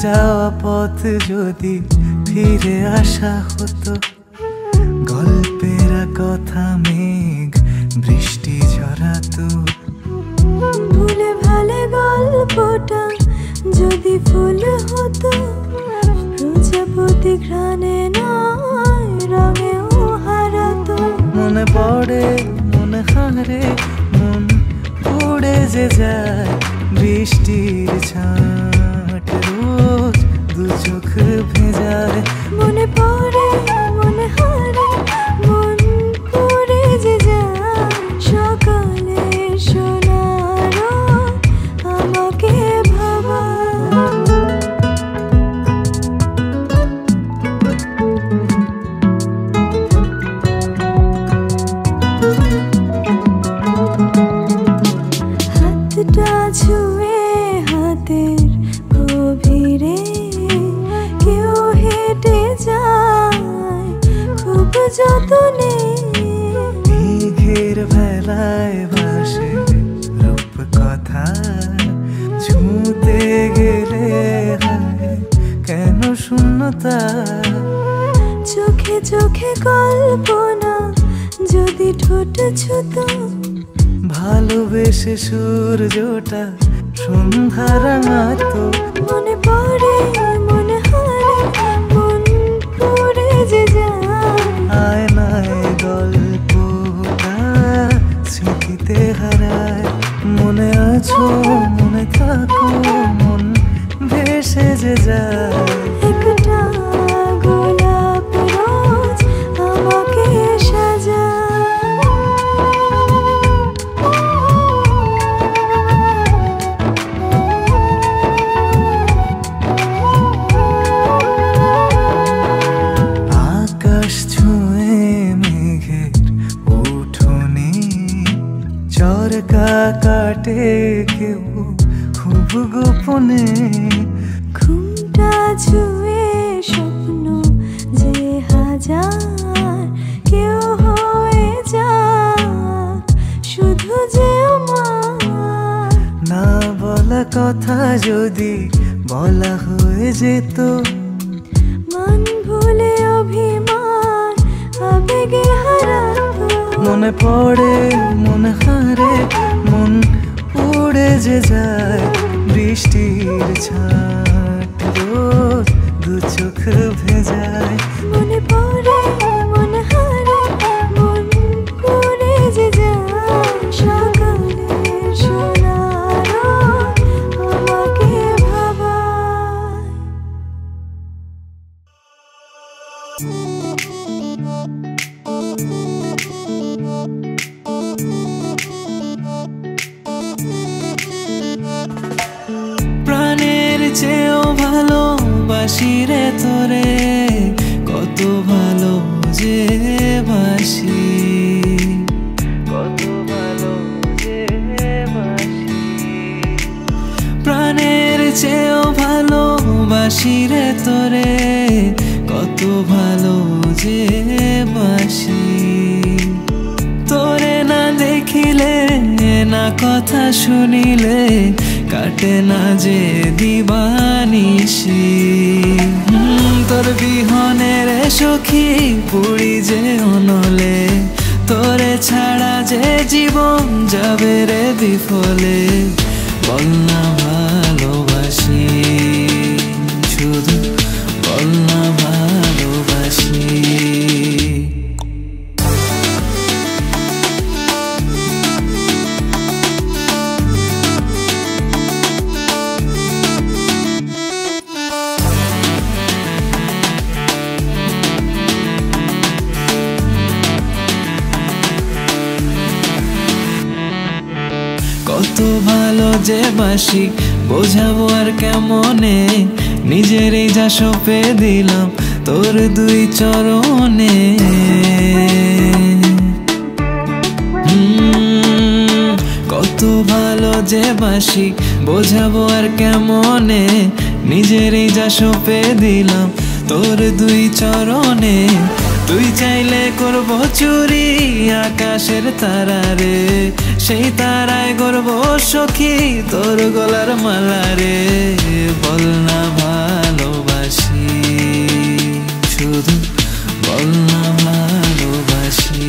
যাওয়া পথ যদি ফিরে আসা হতো, গল্পের কথা মেঘ বৃষ্টি ঝরাতো। ভুলে ভালে গল্পটা যদি ফুল হতো, প্রজাপতি ঘ্রাণে নয় রঙেও হারাতো। মনে পড়ে মনে হারে মন পড়ে যে যায় বৃষ্টির ছাঁট, রোজ দু চোখ ভেজায়। মনে পড়ে মনে হারে মন পড়ে যে যায় সকালে সোনারো আমাকে ভাবা। হাতটা ছুঁয়ে হাতের গভীরে কেউ হেঁটে যায় খুব যতনে। মেঘের ভেলায় ভাসে রূপ কথা, ছুঁতে গেলে হয় কেন শূন্যতা। চোখে চোখে কল্পনা যদি ঠোঁট ছুতো, ভালোবেসে সূর্যটা সন্ধ্যা রাঙাতো। মনে পড়ে মনে হারে মন পড়ে যে যায় আয়নায় গল্পটা স্মৃতিতে হারায়। মনে আছো মনে থাকো মন ভেসে যে যায়। একটা গোলাপ রোজ আমাকে সাজায়। আকাশ ছুঁয়ে মেঘের উঠোনে চরকা কাটে কেউ খুব গোপনে। ঘুমটা ছুঁয়ে স্বপ্ন যে হাজার কেউ হয়ে যায় শুধু যে আমার। না বলা কথা যদি বলা হয়ে যেত, মন ভুলে অভিমান আবেগে হারাতো। মনে পড়ে মনে হারে মন উড়ে যে যায় বৃষ্টির ছাঁট, রোজ দু চোখ ভেজায়। মনে পড়ে মনে হারে মন পড়ে যে যায় সকালে সোনারো আমাকে ভাবায়। প্রাণের চেয়েও ভালোবাসি রে তোরে, কত ভালো যে বাসি, কত ভালো যে বাসি। প্রাণের চেয়েও ভালোবাসি রে তোরে, কত ভালো যে বাসি। তোরে না দেখিলে না কথা শুনিলে কাটে না যে দিবানিশি। তোর বিহনের সখী পুরি যে অনলে, তোরে ছাড়া যে জীবন যাবে রে বিফলে। বল না ভালোবাসি, শুধু বল না ভালোবাসি। কত ভালো যে বাসি বোঝাবো আর কেমনে, নিজেরই যা সঁপে দিলাম তোর দুই চরণে। কত ভালো যে বাসি বোঝাবো আর কেমনে, নিজেরই যা সঁপে দিলাম তোর দুই চরণে। তুই চাইলে করব চুরি আকাশের তারা রে, সেই তারায় করব সখী তোর গলার মালা রে। বল না ভালোবাসি, শুধু বল না ভালোবাসি।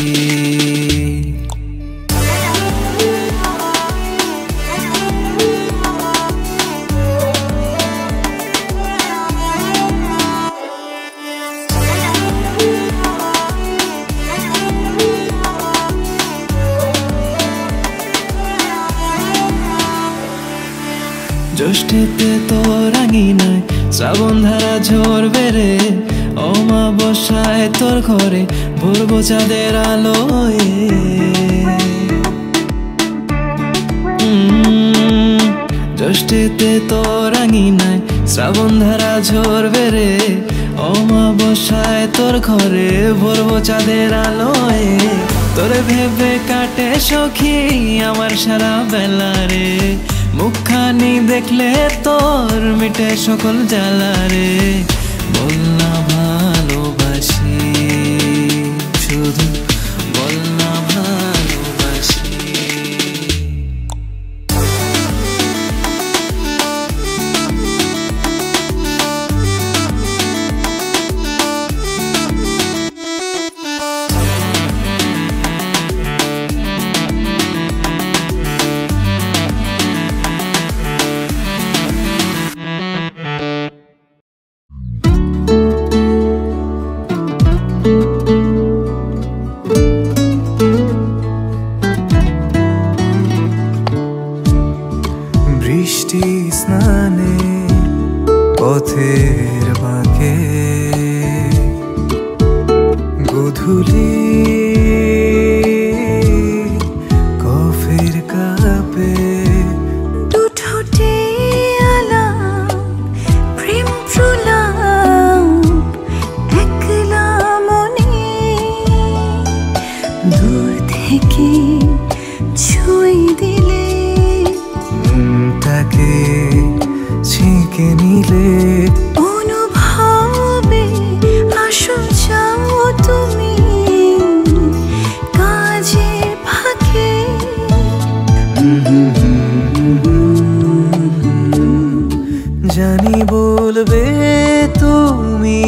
জ্যৈষ্ঠেতে তোর আঙিনায় শ্রাবণ ধারা ঝরবে রে, অমাবস্যায় তোর ঘরে ভরবো চাঁদের আলোয়। জ্যৈষ্ঠেতে তোর আঙিনায় শ্রাবণ ধারা ঝরবে রে, অমাবস্যায় তোর ঘরে ভরবো চাঁদের আলোয়। তোরে ভেবে কাটে সখী আমার সারা বেলা রে, মুখখানি দেখলে তোর মিটে সকল জ্বালা রে। বল না ভালোবাসি, শুধু বল না ভালোবাসি। বৃষ্টি স্নানে পথের বাঁকে গোধূলি কফির কাপে দু ঠোঁটে আলাপ প্রেম প্রলাপ একলা মনে দূর থেকে ছুঁই দিলে মনটাকে ছেঁকে নিলে অনুভবে আসো যাও তুমি কাজের ফাঁকে। জানি বলবে তুমি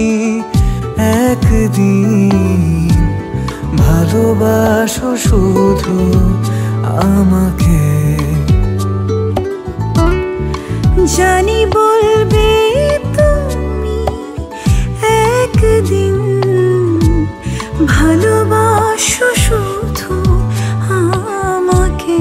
একদিন ভালোবাসো শুধু আমাকে। জানি বলবে তুমি একদিন ভালোবাসো শুধু আমাকে।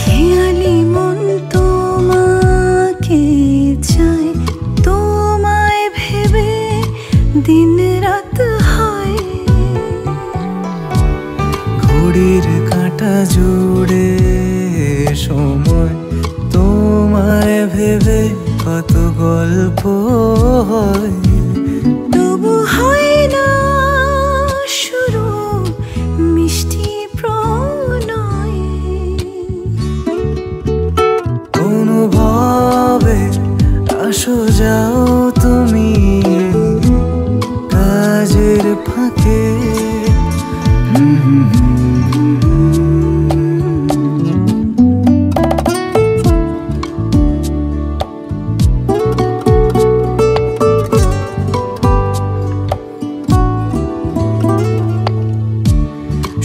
খেয়ালি মন তোমাকে চায়, তোমায় ভেবে দিন রাত হয়। ঘড়ির কাঁটা জুড়ে সময় তোমায় ভেবে কত গল্প হয়। তবু হয় না শুরু মিষ্টি প্রণয়। অনুভবে আসো যাও তুমি কাজের ফাঁকে।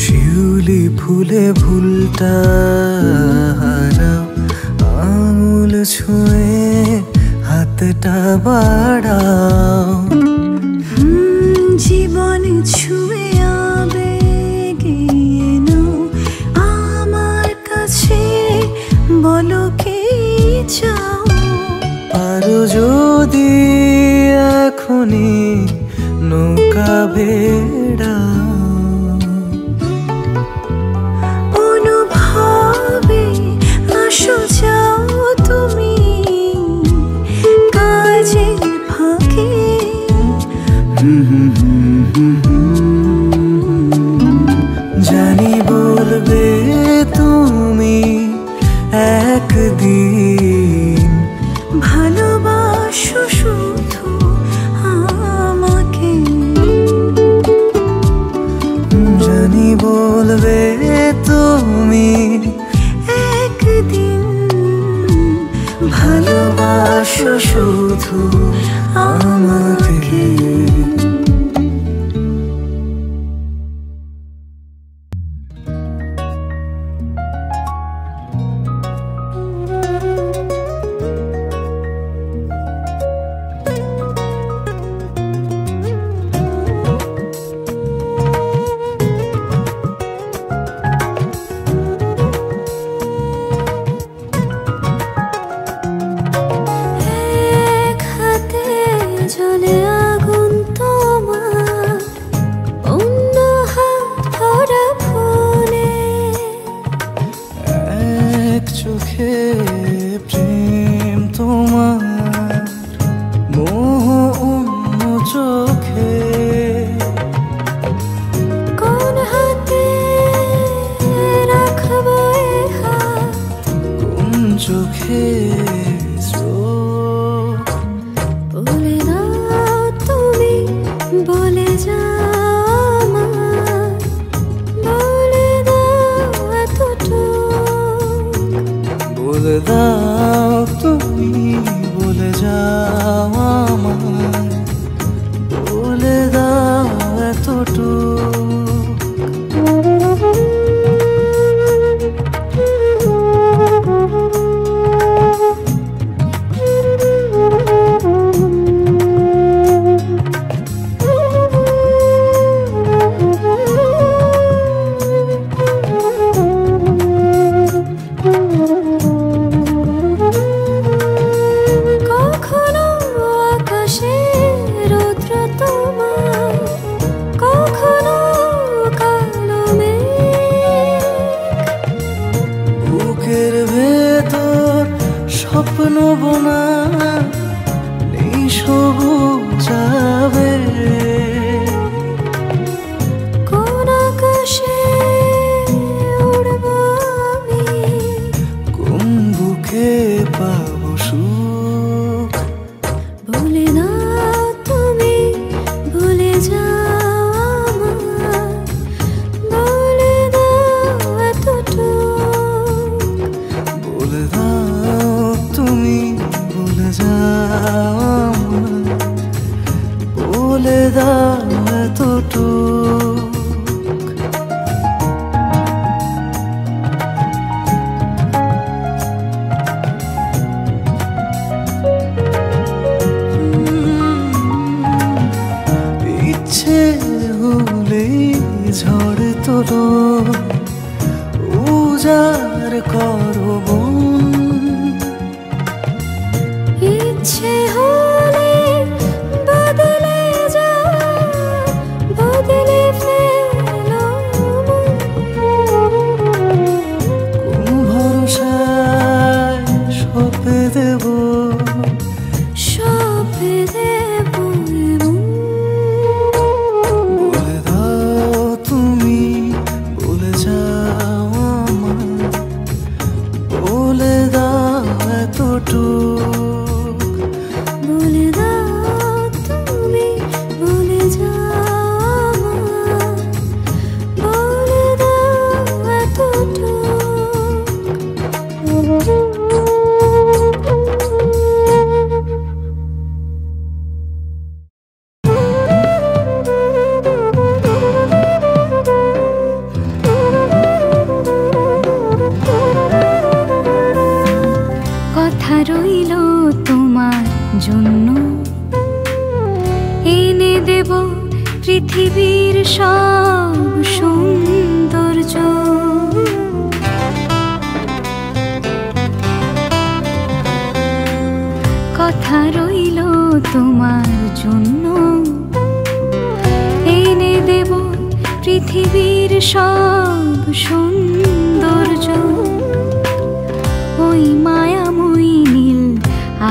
শিউলি ফুলে ভুলটা হারাও, আঙুল ছুঁয়ে হাতটা বাড়াও। জীবন ছুঁয়ে আবেগে নাও আমার কাছে, বলো কি চাও। পারো যদি এখনই নৌকা ভেড়াও। অনুভবে আসো যাও তুমি ভালোবাসো শুধু আমাকে।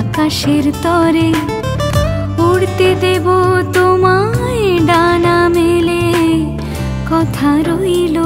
আকাশের তরে উড়তে দেব তোমায় ডানা মেলে, কথা রইল।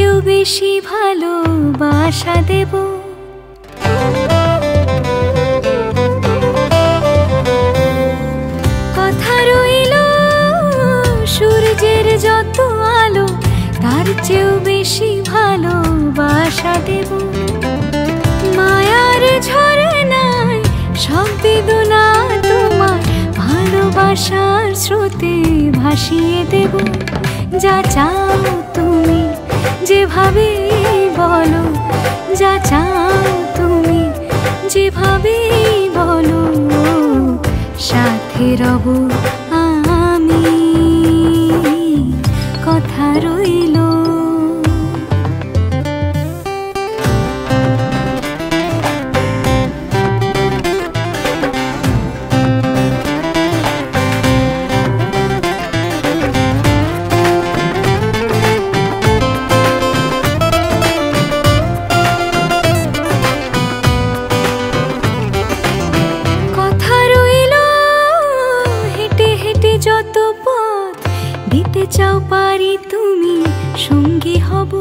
চেয়েও বেশি ভালোবাসা দেব। কথা রইল সূর্যের যত আলো তার চেয়েও বেশি ভালোবাসা দেব। মায়ার ঝরনায় সব বেদনা তোমার ভালোবাসার স্রোতে ভাসিয়ে দেব। যা চাও তুমি যেভাবে বলো, যা চাও তুমি যেভাবে বলো, সাথে রব আমি, কথা রইল। দিতে চাও পারি তুমি সঙ্গী হব।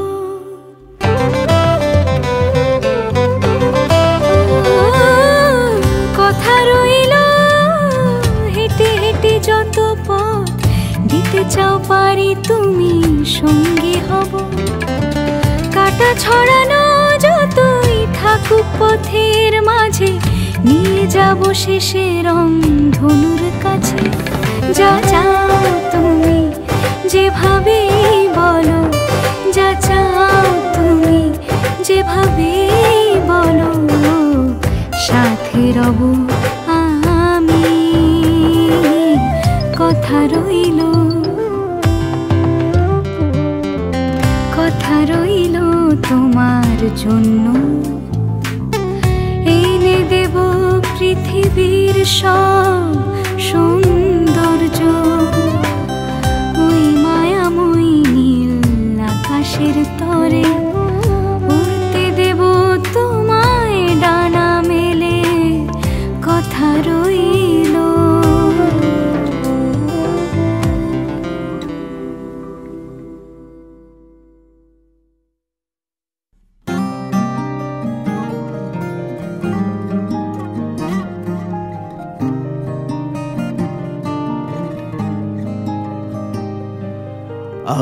কথা রইল হেঁটে হেঁটে যত পথ দিতে চাও পারি তুমি সঙ্গী হব। কাটা ছড়ানো যতই থাকুক পথের মাঝে নিয়ে যাব শেষে রং ধনুর কাছে। যা চাও তুমি যেভাবে বলো, যা চাও তুমি যেভাবে বলো, সাথে রব আমি, কথা রইল। কথা রইল তোমার জন্য, এনে দেব পৃথিবীর সব সৌন্দর্য। ওই মায়াময়ী নীল আকাশের তরে উড়তে দেব তোমায় ডানা মেলে, কথা রইল।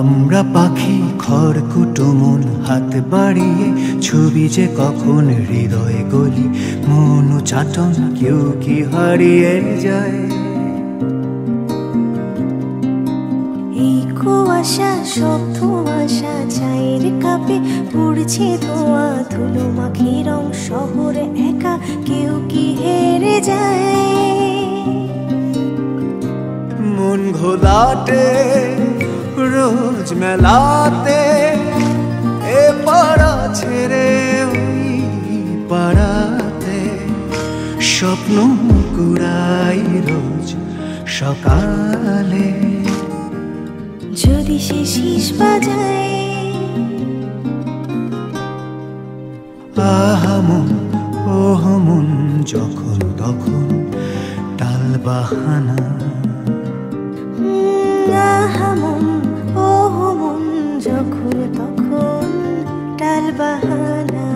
আমরা পাখি খড়কুটো মন হাত বাড়িয়ে ছবি যে কখন হৃদয়ে গলি, মনু চাটন কেউ কি হারিয়ে যায়। এই কুয়াশা সব ধোঁয়াশা চায়ের কাপে পড়ছে ধোঁয়া ধুলো মাখি রং শহরে একা কেউ কি হেরে যায়। মন ঘোলাটে রোজ মেলাতে এ পাড়া ছেড়ে ওই পাড়াতে স্বপ্ন কুড়াই রোজ সকালে। যদি সে শীষ বাজায় আহা মন ওহ মন যখন তখন টাল বাহানা। আহা মন ওহ মন যখন তখন টাল বাহানা।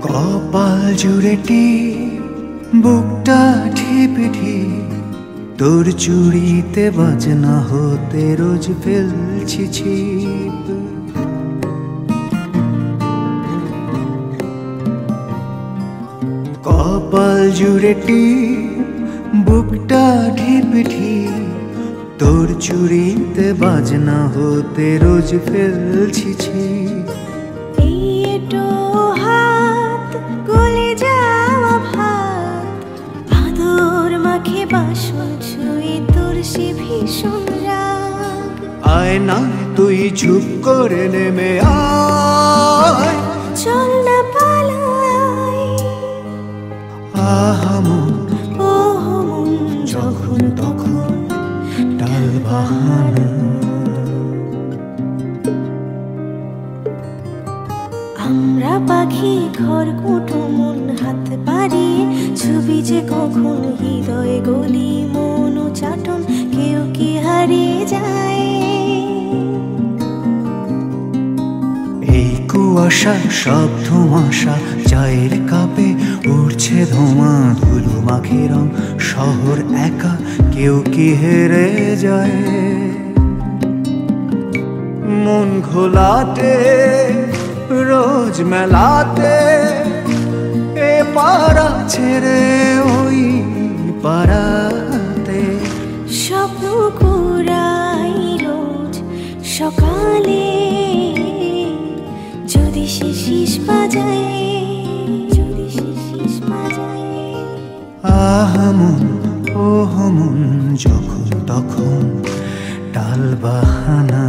কপাল জুড়েটি বুকটা ঢিপে ঢিপ, তোর চুড়িতে বাজনা হতে রোজ ফেলছি ছিপ। কপাল জুড়েটি বুকটা ঢিপে ঢিপ, তোর চুড়িতে বাজনা হতে রোজ ফেলছি ছিপ। আয় না তুই চুপ করে নেমে আয়, চল না পালাই। আহা মন ওহ মন যখন তখন টাল বাহানা। খড়কুটো মন হাত বাড়িয়ে ছবি যে কখন হৃদয়ে গলি মন চাটন কেউ কি হারিয়ে যায় এই কুয়াশা সব ধোঁয়াশা চায়ের কাপে উড়ছে ধোঁয়া ধুলো মাখে রং শহর একা কেউ কি হেরে যায় মন ঘোলাতে রোজ মেলাতে এ পাড়া ছেড়ে ওই পাড়াতে স্বপ্ন কুড়াই রোজ সকালে যদি সে শীষ বাজায় যদি সে শীষ বাজায় আহা মন ওহ মন যখন তখন টাল বাহানা